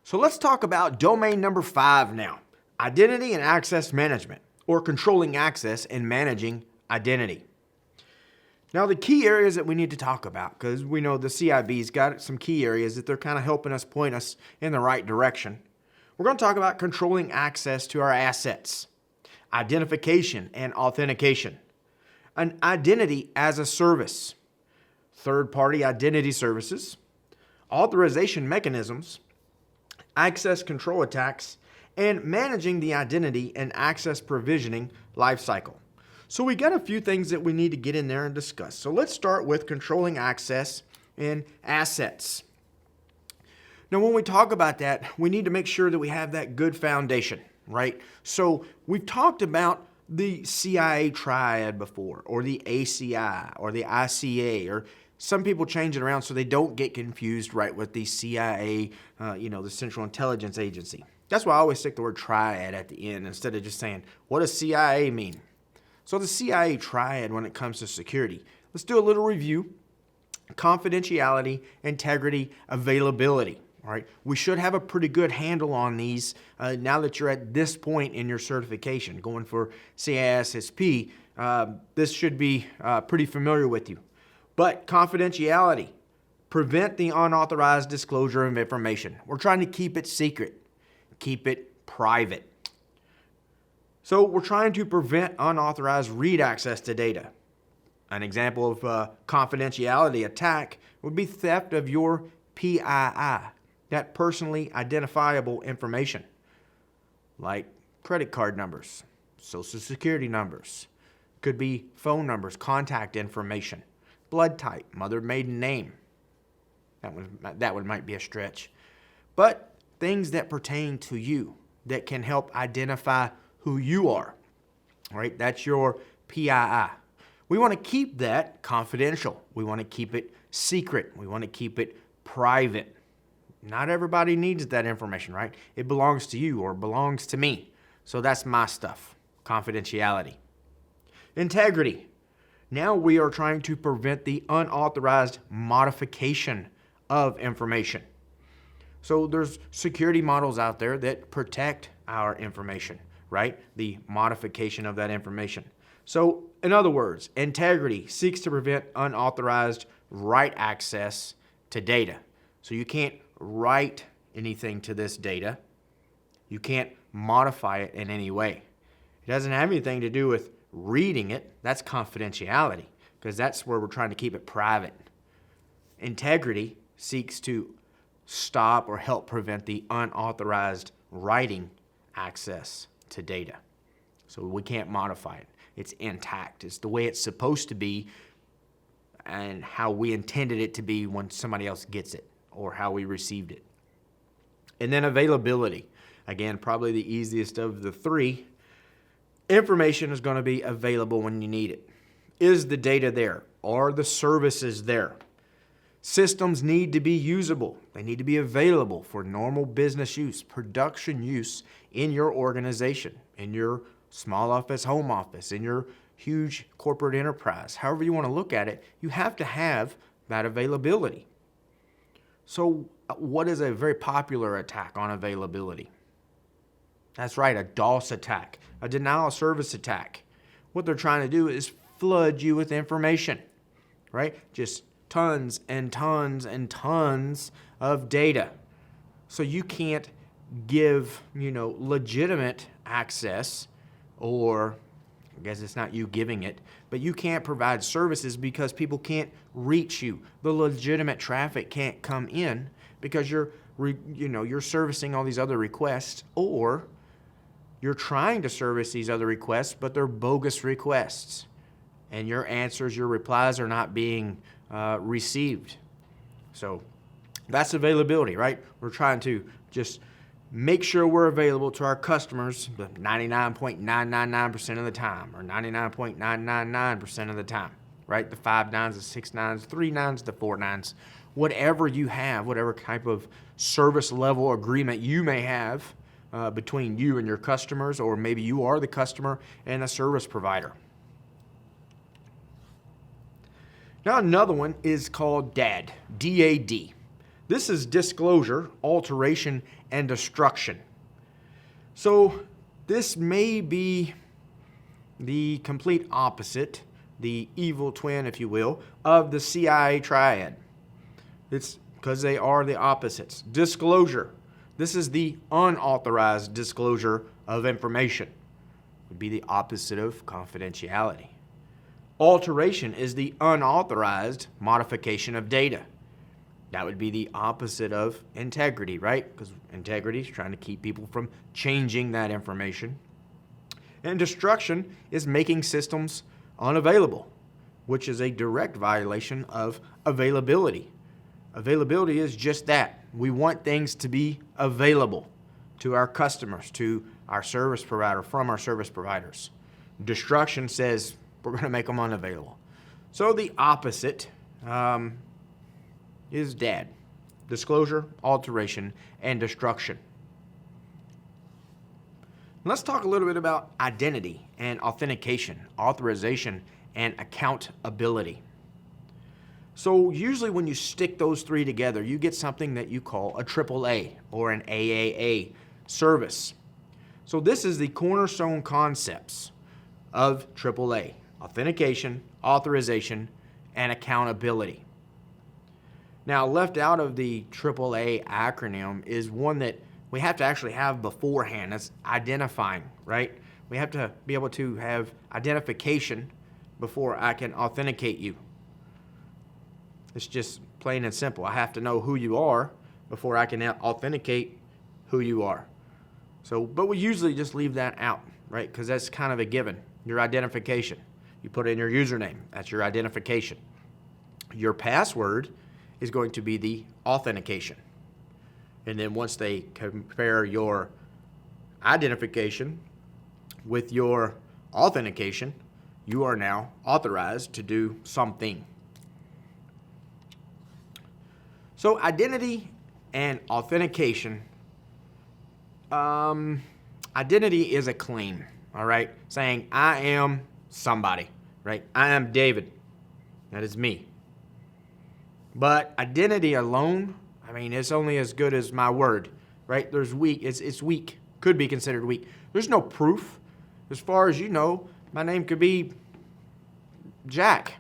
So let's talk about domain number 5 now. Identity and access management, or controlling access and managing identity. Now the key areas that we need to talk about, because we know the CIB's got some key areas that they're kind of helping us point us in the right direction. We're going to talk about controlling access to our assets, identification and authentication, an identity as a service, third-party identity services, authorization mechanisms, access control attacks, and managing the identity and access provisioning lifecycle. So we got a few things that we need to get in there and discuss. So let's start with controlling access and assets. Now when we talk about that, we need to make sure that we have that good foundation, right? So we've talked about the CIA triad before, or the ACI, or the ICA, or some people change it around so they don't get confused, right, with the CIA, the Central Intelligence Agency. That's why I always stick the word triad at the end instead of just saying, what does CIA mean? So the CIA triad when it comes to security. Let's do a little review. Confidentiality, integrity, availability. All right, we should have a pretty good handle on these now that you're at this point in your certification, going for cissp. This should be pretty familiar with you. But confidentiality, prevent the unauthorized disclosure of information. We're trying to keep it secret, keep it private. So we're trying to prevent unauthorized read access to data. An example of confidentiality attack would be theft of your PII, that personally identifiable information, like credit card numbers, social security numbers, could be phone numbers, contact information, blood type, mother maiden name. That one might be a stretch. But things that pertain to you that can help identify who you are. All right, that's your PII. We want to keep that confidential. We want to keep it secret. We want to keep it private. Not everybody needs that information, right? It belongs to you or belongs to me. So that's my stuff, confidentiality. Integrity. Now we are trying to prevent the unauthorized modification of information. So there's security models out there that protect our information, right? The modification of that information. So in other words, integrity seeks to prevent unauthorized write access to data. So you can't write anything to this data. You can't modify it in any way. It doesn't have anything to do with reading it. That's confidentiality, because that's where we're trying to keep it private. Integrity seeks to stop or help prevent the unauthorized writing access to data. So we can't modify it. It's intact. It's the way it's supposed to be and how we intended it to be when somebody else gets it or how we received it. And then availability. Again, probably the easiest of the three. Information is going to be available when you need it. Is the data there? Are the services there? Systems need to be usable. They need to be available for normal business use, production use in your organization, in your small office, home office, in your huge corporate enterprise. However you want to look at it, you have to have that availability. So what is a very popular attack on availability? That's right, a DOS attack, a denial of service attack. What they're trying to do is flood you with information, right? Just tons and tons and tons of data. So you can't give, legitimate access, or I guess it's not you giving it, but you can't provide services because people can't reach you. The legitimate traffic can't come in because you're servicing all these other requests, or you're trying to service these other requests, but they're bogus requests. And your answers, your replies are not being received. So that's availability, right? We're trying to just make sure we're available to our customers 99.999% of the time, or 99.999% of the time, right? The 5 nines, the 6 nines, 3 nines, the 4 nines, whatever you have, whatever type of service level agreement you may have between you and your customers, or maybe you are the customer and a service provider. Now another one is called DAD, D-A-D. This is disclosure, alteration, and destruction. So this may be the complete opposite, the evil twin, if you will, of the CIA triad. It's because they are the opposites. Disclosure. This is the unauthorized disclosure of information. It would be the opposite of confidentiality. Alteration is the unauthorized modification of data. That would be the opposite of integrity, right? Because integrity is trying to keep people from changing that information. And destruction is making systems unavailable, which is a direct violation of availability. Availability is just that. We want things to be available to our customers, to our service provider, from our service providers. Destruction says we're going to make them unavailable. So the opposite is DAD. Disclosure, alteration, and destruction. Let's talk a little bit about identity and authentication, authorization, and accountability. So usually when you stick those three together, you get something that you call a AAA or an AAA service. So this is the cornerstone concepts of AAA: authentication, authorization, and accountability. Now, left out of the AAA acronym is one that we have to actually have beforehand. That's identifying, right? We have to be able to have identification before I can authenticate you. It's just plain and simple. I have to know who you are before I can authenticate who you are. So, but we usually just leave that out, right? Because that's kind of a given. Your identification. You put in your username. That's your identification. Your password is going to be the authentication. And then once they compare your identification with your authentication, you are now authorized to do something. So identity and authentication, identity is a claim, all right? Saying I am somebody, right? I am David. That is me. But identity alone, I mean, it's only as good as my word, right? There's weak. It's weak. Could be considered weak. There's no proof. As far as you know, my name could be Jack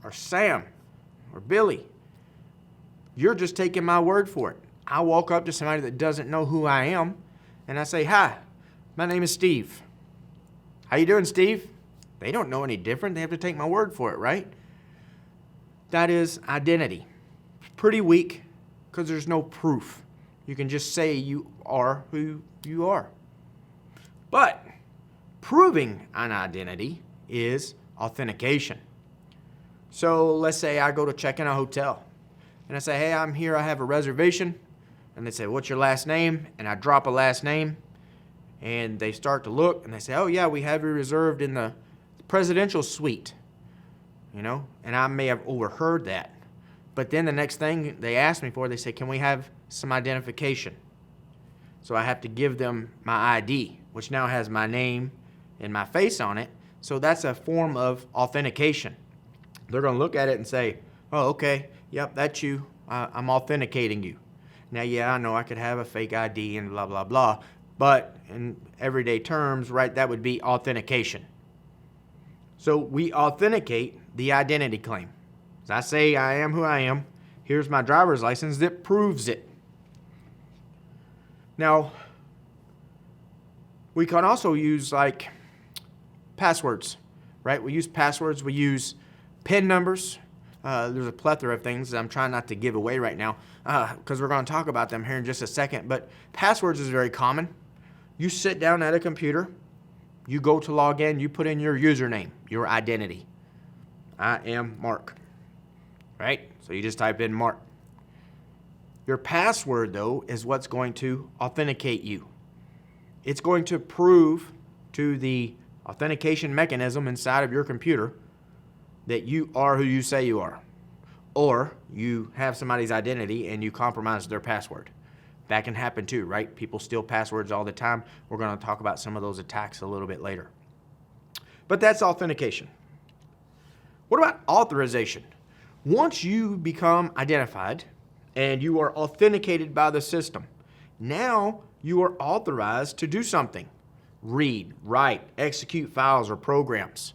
or Sam or Billy. You're just taking my word for it. I walk up to somebody that doesn't know who I am, and I say, "Hi, my name is Steve. How you doing, Steve?" They don't know any different. They have to take my word for it, right? That is identity. Pretty weak because there's no proof. You can just say you are who you are. But proving an identity is authentication. So let's say I go to check in a hotel and I say, "Hey, I'm here, I have a reservation." And they say, "What's your last name?" And I drop a last name and they start to look and they say, "Oh yeah, we have you reserved in the presidential suite." You know, and I may have overheard that. But then the next thing they ask me for, they say, "Can we have some identification?" So I have to give them my ID, which now has my name and my face on it. So that's a form of authentication. They're going to look at it and say, "Oh, okay, yep, that's you. I'm authenticating you." Now, yeah, I know I could have a fake ID and blah, blah, blah. But in everyday terms, right, that would be authentication. So we authenticate the identity claim. As I say, I am who I am. Here's my driver's license that proves it. Now, we can also use like passwords, right? We use passwords. We use PIN numbers. There's a plethora of things that I'm trying not to give away right now because we're going to talk about them here in just a second. But passwords is very common. You sit down at a computer. You go to log in, you put in your username, your identity. I am Mark, right? So you just type in Mark. Your password, though, is what's going to authenticate you. It's going to prove to the authentication mechanism inside of your computer that you are who you say you are. Or you have somebody's identity and you compromise their password. That can happen too, right? People steal passwords all the time. We're going to talk about some of those attacks a little bit later. But that's authentication. What about authorization? Once you become identified and you are authenticated by the system. Now you are authorized to do something. Read, write, execute files or programs.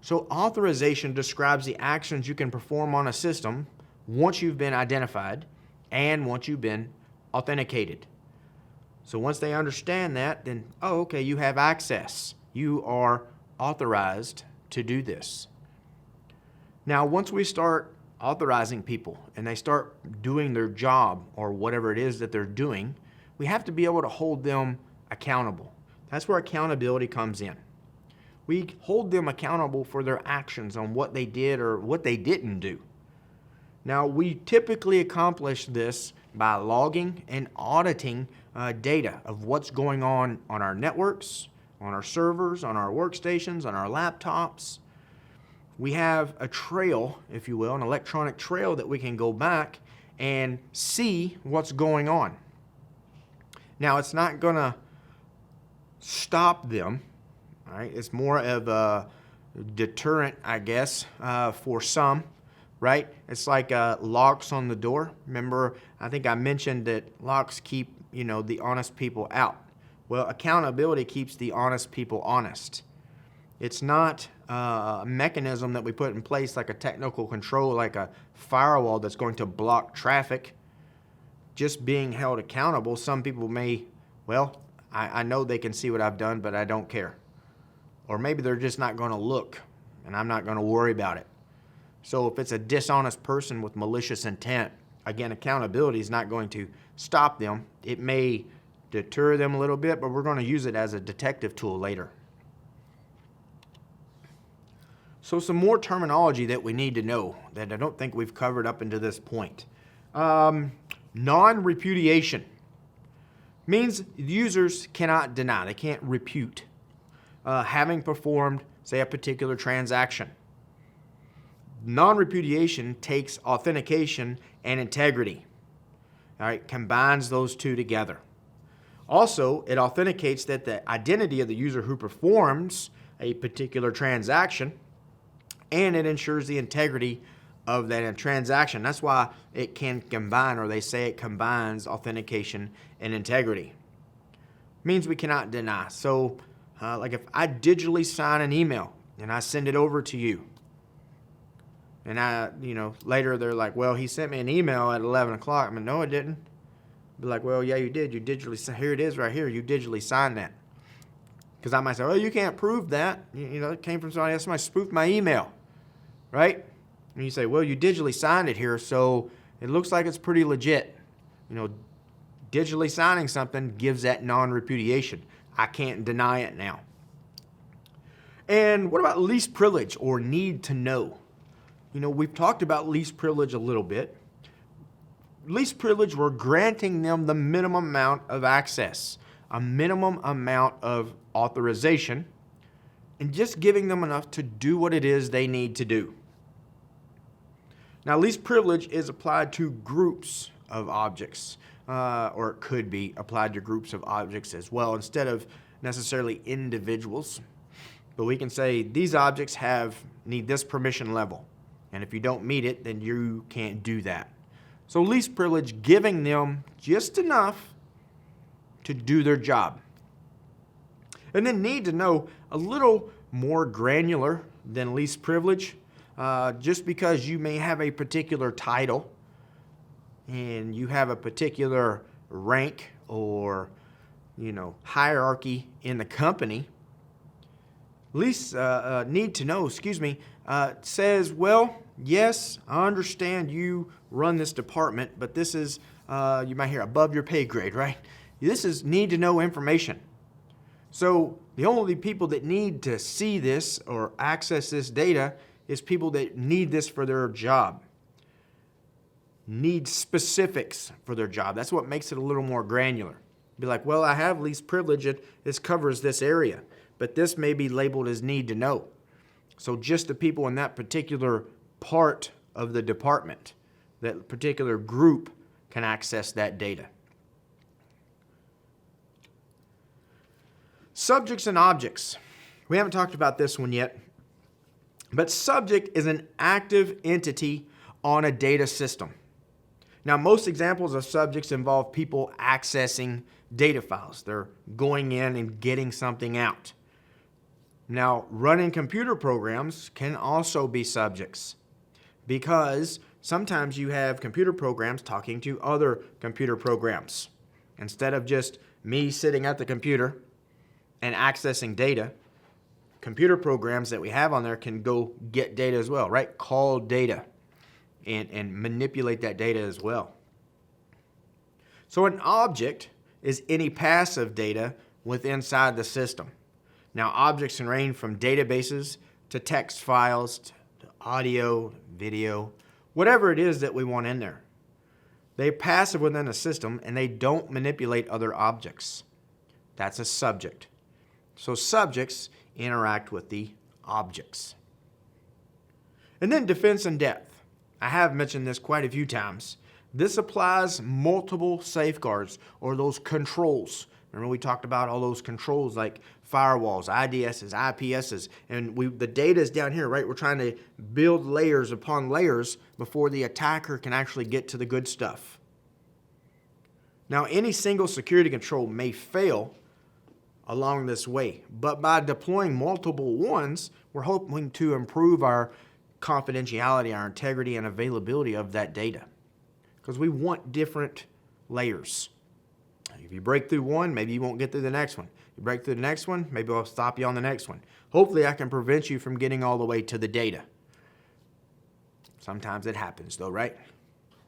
So authorization describes the actions you can perform on a system once you've been identified and once you've been authenticated. So once they understand that, then, oh, okay, you have access. You are authorized to do this. Now, once we start authorizing people and they start doing their job or whatever it is that they're doing, we have to be able to hold them accountable. That's where accountability comes in. We hold them accountable for their actions on what they did or what they didn't do. Now, we typically accomplish this by logging and auditing data of what's going on our networks, on our servers, on our workstations, on our laptops. We have a trail, if you will, an electronic trail that we can go back and see what's going on. Now, it's not going to stop them. All right? It's more of a deterrent, I guess, for some, right? It's like locks on the door. Remember, I think I mentioned that locks keep, the honest people out. Well, accountability keeps the honest people honest. It's not a mechanism that we put in place like a technical control, like a firewall that's going to block traffic. Just being held accountable, some people may, well, I know they can see what I've done, but I don't care. Or maybe they're just not going to look, and I'm not going to worry about it. So if it's a dishonest person with malicious intent, again, accountability is not going to stop them. It may deter them a little bit, but we're going to use it as a detective tool later. So some more terminology that we need to know that I don't think we've covered up until this point. Non-repudiation means users cannot deny, they can't repute having performed, say, a particular transaction. Non-repudiation takes authentication and integrity. All right, combines those two together. Also, it authenticates that the identity of the user who performs a particular transaction, and it ensures the integrity of that transaction. That's why it can combine, or they say it combines authentication and integrity. Means we cannot deny. So, like if I digitally sign an email and I send it over to you, and later they're like, well, he sent me an email at 11 o'clock. I mean, no, I didn't. Be like, well, yeah, you did. You digitally, here it is right here. You digitally signed that. Because I might say, well, you can't prove that. It came from somebody else. Somebody spoofed my email, right? And you say, well, you digitally signed it here, so it looks like it's pretty legit. Digitally signing something gives that non-repudiation. I can't deny it now. And what about least privilege or need to know? We've talked about least privilege a little bit. Least privilege, we're granting them the minimum amount of access, a minimum amount of authorization, and just giving them enough to do what it is they need to do. Now, least privilege is applied to groups of objects, or it could be applied to groups of objects as well, instead of necessarily individuals. But we can say these objects need this permission level, and if you don't meet it, then you can't do that. So least privilege, giving them just enough to do their job. And then need to know, a little more granular than least privilege. Just because you may have a particular title and you have a particular rank or hierarchy in the company, least need to know, says, well, yes, I understand you run this department, but this is, you might hear, above your pay grade, right? This is need to know information. So the only people that need to see this or access this data is people that need this for their job. Need specifics for their job. That's what makes it a little more granular. Be like, well, I have least privilege. This covers this area, but this may be labeled as need to know. So just the people in that particular part of the department, that particular group, can access that data. Subjects and objects. We haven't talked about this one yet, but subject is an active entity on a data system. Now, most examples of subjects involve people accessing data files. They're going in and getting something out. Now, running computer programs can also be subjects because sometimes you have computer programs talking to other computer programs. Instead of just me sitting at the computer and accessing data, computer programs that we have on there can go get data as well, right? Call data and manipulate that data as well. So an object is any passive data within inside the system. Now, objects can range from databases to text files to audio, video, whatever it is that we want in there. They're passive within a system and they don't manipulate other objects. That's a subject. So subjects interact with the objects. And then defense in depth. I have mentioned this quite a few times. This applies multiple safeguards or those controls. Remember we talked about all those controls like firewalls, IDSs, IPSs, and the data is down here, right? We're trying to build layers upon layers before the attacker can actually get to the good stuff. Now, any single security control may fail along this way, but by deploying multiple ones, we're hoping to improve our confidentiality, our integrity, and availability of that data. Because we want different layers. If you break through one, maybe you won't get through the next one. You break through the next one, maybe I'll stop you on the next one. Hopefully I can prevent you from getting all the way to the data. Sometimes it happens though, right?